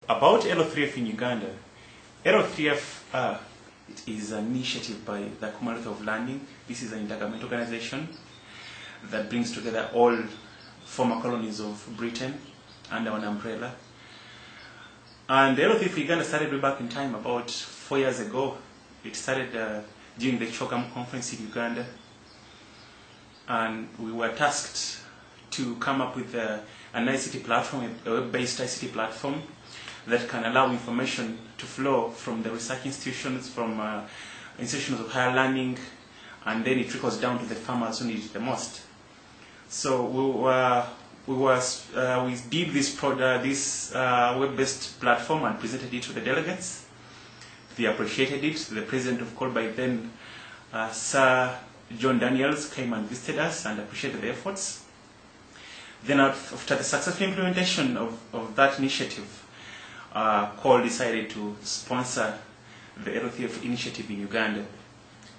About LO3F in Uganda, LO3F it is an initiative by the Commonwealth of Learning. This is an intergovernmental organization that brings together all former colonies of Britain under one umbrella. And LO3F Uganda started way back in time, about 4 years ago. It started during the CHOGM conference in Uganda. And we were tasked to come up with an ICT platform, a web-based ICT platform that can allow information to flow from the research institutions, from institutions of higher learning, and then it trickles down to the farmers who need it the most. So we did this web-based platform and presented it to the delegates. They appreciated it. The president of COL by then, Sir John Daniels, came and visited us and appreciated the efforts. Then after the successful implementation of that initiative, COL decided to sponsor the LO3F initiative in Uganda.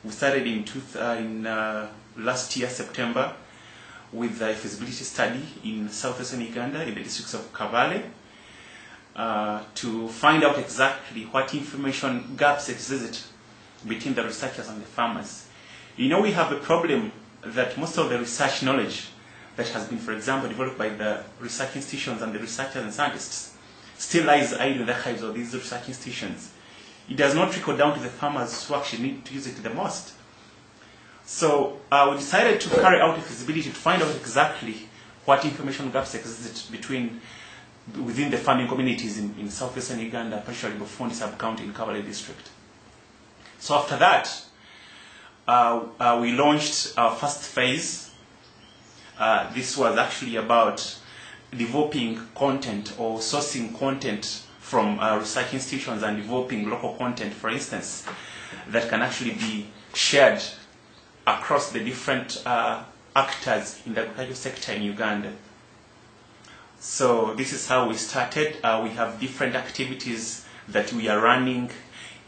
We started in last year, September, with a feasibility study in southwestern Uganda, in the districts of Kabale, to find out exactly what information gaps exist between the researchers and the farmers. You know, we have a problem that most of the research knowledge that has been, for example, developed by the research institutions and the researchers and scientists still lies idle in the archives of these research institutions. It does not trickle down to the farmers who actually need to use it the most. So we decided to carry out a feasibility to find out exactly what information gaps exist within the farming communities in southwestern Uganda, particularly Bufundi sub-county in Kabale district. So after that, we launched our first phase. This was actually about developing content or sourcing content from research institutions and developing local content, for instance, that can actually be shared across the different actors in the agricultural sector in Uganda. So this is how we started. We have different activities that we are running,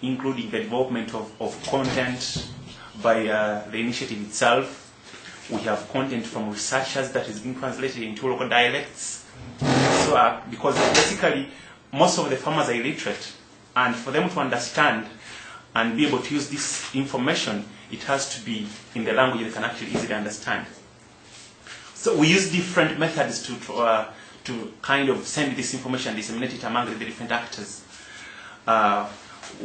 including the development of content by the initiative itself. We have content from researchers that is being translated into local dialects. So, because basically most of the farmers are illiterate, and for them to understand and be able to use this information, it has to be in the language they can actually easily understand. So we use different methods to kind of send this information, disseminate it among the different actors.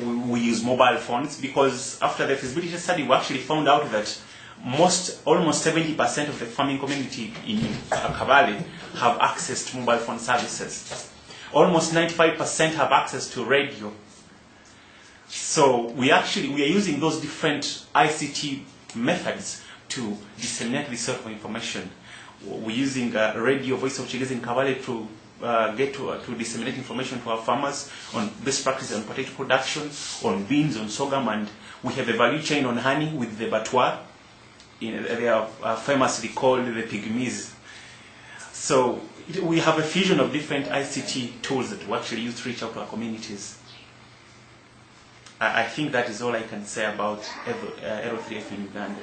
We use mobile phones, because after the feasibility study, we actually found out that almost 70% of the farming community in Kabale have access to mobile phone services. Almost 95% have access to radio. So we are using those different ICT methods to disseminate this sort of information. We're using radio, Voice of Chigezi in Kabale to disseminate information to our farmers on best practices on potato production, on beans, on sorghum, and we have a value chain on honey with the Batwa. They are famously called the pygmies. So we have a fusion of different ICT tools that we actually use to reach out to our communities. I think that is all I can say about LO3F in Uganda.